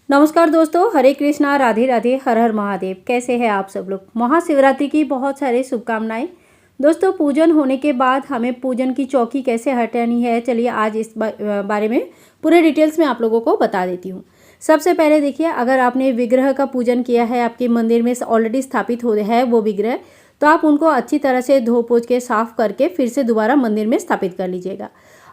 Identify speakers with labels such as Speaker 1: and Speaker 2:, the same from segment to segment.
Speaker 1: नमस्कार दोस्तों, हरे कृष्णा, राधे राधे, हर हर महादेव। कैसे हैं आप सब लोग। महाशिवरात्रि की बहुत सारी शुभकामनाएं। दोस्तों, पूजन होने के बाद हमें पूजन की चौकी कैसे हटानी है, चलिए आज इस बारे में पूरे डिटेल्स में आप लोगों को बता देती हूँ। सबसे पहले देखिए, अगर आपने विग्रह का पूजन किया है, आपके मंदिर में ऑलरेडी स्थापित हो है वो विग्रह, तो आप उनको अच्छी तरह से धो पोछ के साफ करके फिर से दोबारा मंदिर में स्थापित कर लीजिएगा।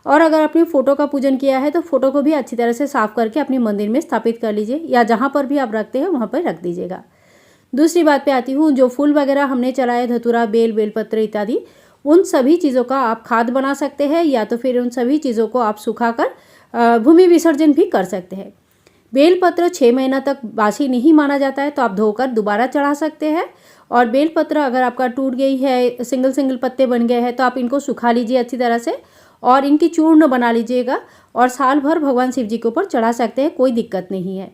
Speaker 1: और अगर आपने फ़ोटो का पूजन किया है तो फ़ोटो को भी अच्छी तरह से साफ़ करके अपने मंदिर में स्थापित कर लीजिए, या जहाँ पर भी आप रखते हैं वहाँ पर रख दीजिएगा। दूसरी बात पे आती हूँ, जो फूल वगैरह हमने चढ़ाए, धतूरा, बेलपत्र इत्यादि, उन सभी चीज़ों का आप खाद बना सकते हैं, या तो फिर उन सभी चीज़ों को आप सुखाकर भूमि विसर्जन भी कर सकते हैं। बेलपत्र 6 महीना तक बासी नहीं माना जाता है, तो आप धोकर दोबारा चढ़ा सकते हैं। और बेलपत्र अगर आपका टूट गई है, सिंगल पत्ते बन गए हैं, तो आप इनको सुखा लीजिए अच्छी तरह से और इनकी चूर्ण बना लीजिएगा और साल भर भगवान शिव जी के ऊपर चढ़ा सकते हैं, कोई दिक्कत नहीं है।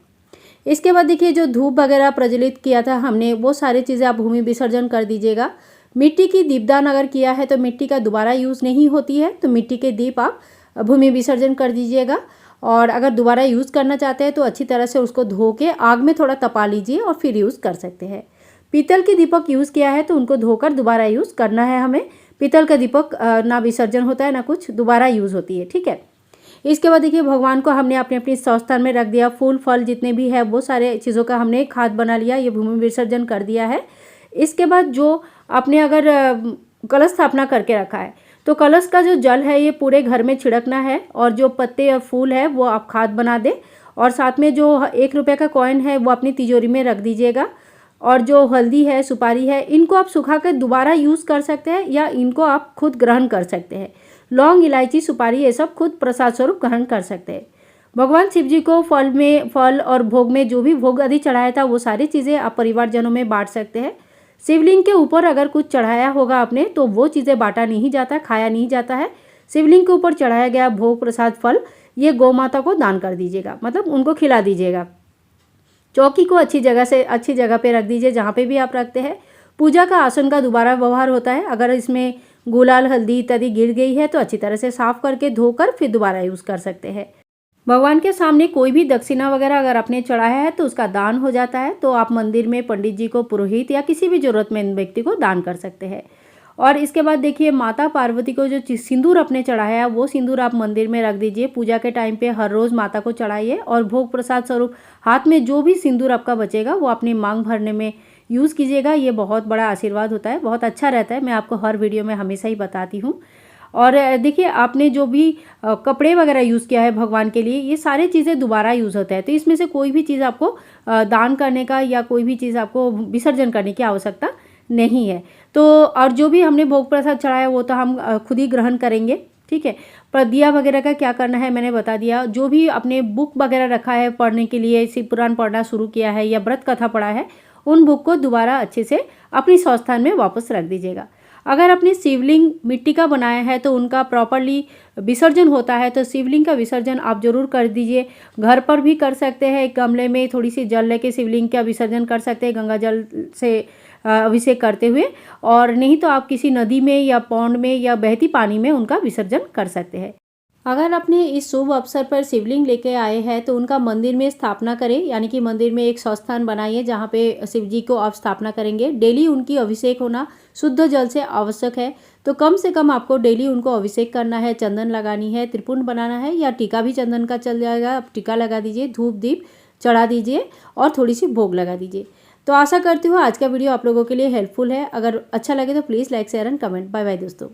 Speaker 1: इसके बाद देखिए, जो धूप वगैरह प्रज्वलित किया था हमने, वो सारी चीज़ें आप भूमि विसर्जन कर दीजिएगा। मिट्टी की दीपदान अगर किया है तो मिट्टी का दोबारा यूज़ नहीं होती है, तो मिट्टी के दीप आप भूमि विसर्जन कर दीजिएगा। और अगर दोबारा यूज़ करना चाहते हैं तो अच्छी तरह से उसको धो के आग में थोड़ा तपा लीजिए और फिर यूज़ कर सकते हैं। पीतल की दीपक यूज़ किया है तो उनको धोकर दोबारा यूज़ करना है हमें। पीतल का दीपक ना विसर्जन होता है ना कुछ, दोबारा यूज़ होती है, ठीक है। इसके बाद देखिए, भगवान को हमने अपने अपनी स्थान में रख दिया। फूल फल जितने भी है वो सारे चीज़ों का हमने खाद बना लिया, ये भूमि विसर्जन कर दिया है। इसके बाद जो आपने अगर कलश स्थापना करके रखा है, तो कलश का जो जल है ये पूरे घर में छिड़कना है, और जो पत्ते और फूल है वो आप खाद बना दें। और साथ में जो 1 रुपये का कॉइन है वो अपनी तिजोरी में रख दीजिएगा। और जो हल्दी है, सुपारी है, इनको आप सुखाकर दोबारा यूज़ कर सकते हैं, या इनको आप खुद ग्रहण कर सकते हैं। लौंग, इलायची, सुपारी, ये सब खुद प्रसाद स्वरूप ग्रहण कर सकते हैं। भगवान शिव जी को फल और भोग में जो भी भोग आदि चढ़ाया था वो सारी चीज़ें आप परिवारजनों में बांट सकते हैं। शिवलिंग के ऊपर अगर कुछ चढ़ाया होगा आपने तो वो चीज़ें बांटा नहीं जाता, खाया नहीं जाता है। शिवलिंग के ऊपर चढ़ाया गया भोग, प्रसाद, फल, ये गौ माता को दान कर दीजिएगा, मतलब उनको खिला दीजिएगा। चौकी को अच्छी जगह पे रख दीजिए जहाँ पे भी आप रखते हैं। पूजा का आसन का दोबारा व्यवहार होता है। अगर इसमें गुलाल, हल्दी इत्यादि गिर गई है तो अच्छी तरह से साफ करके धोकर फिर दोबारा यूज़ कर सकते हैं। भगवान के सामने कोई भी दक्षिणा वगैरह अगर आपने चढ़ाया है तो उसका दान हो जाता है, तो आप मंदिर में पंडित जी को, पुरोहित या किसी भी जरूरतमंद व्यक्ति को दान कर सकते हैं। और इसके बाद देखिए, माता पार्वती को जो सिंदूर आपने चढ़ाया है वो सिंदूर आप मंदिर में रख दीजिए। पूजा के टाइम पे हर रोज़ माता को चढ़ाइए, और भोग प्रसाद स्वरूप हाथ में जो भी सिंदूर आपका बचेगा वो अपनी मांग भरने में यूज़ कीजिएगा। ये बहुत बड़ा आशीर्वाद होता है, बहुत अच्छा रहता है। मैं आपको हर वीडियो में हमेशा ही बताती हूँ। और देखिए, आपने जो भी कपड़े वगैरह यूज़ किया है भगवान के लिए, ये सारी चीज़ें दोबारा यूज़ होता है, तो इसमें से कोई भी चीज़ आपको दान करने का या कोई भी चीज़ आपको विसर्जन करने की आवश्यकता नहीं है। तो और जो भी हमने भोग प्रसाद चढ़ाया वो तो हम खुद ही ग्रहण करेंगे, ठीक है। पर दिया वगैरह का क्या करना है मैंने बता दिया। जो भी अपने बुक वगैरह रखा है पढ़ने के लिए, शिव पुराण पढ़ना शुरू किया है या व्रत कथा पढ़ा है, उन बुक को दोबारा अच्छे से अपनी स्वस्थान में वापस रख दीजिएगा। अगर अपने शिवलिंग मिट्टी का बनाया है तो उनका प्रॉपरली विसर्जन होता है, तो शिवलिंग का विसर्जन आप जरूर कर दीजिए। घर पर भी कर सकते हैं, एक गमले में थोड़ी सी जल लेके शिवलिंग का विसर्जन कर सकते हैं गंगा जल से अभिषेक करते हुए, और नहीं तो आप किसी नदी में या पौंड में या बहती पानी में उनका विसर्जन कर सकते हैं। अगर अपने इस शुभ अवसर पर शिवलिंग लेके आए हैं तो उनका मंदिर में स्थापना करें, यानी कि मंदिर में एक स्थान बनाइए जहाँ पे शिव जी को आप स्थापना करेंगे। डेली उनकी अभिषेक होना शुद्ध जल से आवश्यक है, तो कम से कम आपको डेली उनको अभिषेक करना है, चंदन लगानी है, त्रिपुंड बनाना है, या टीका भी चंदन का चल जाएगा, आप टीका लगा दीजिए, धूप दीप चढ़ा दीजिए और थोड़ी सी भोग लगा दीजिए। तो आशा करती हूँ आज का वीडियो आप लोगों के लिए हेल्पफुल है। अगर अच्छा लगे तो please like, share and comment. Bye bye दोस्तों।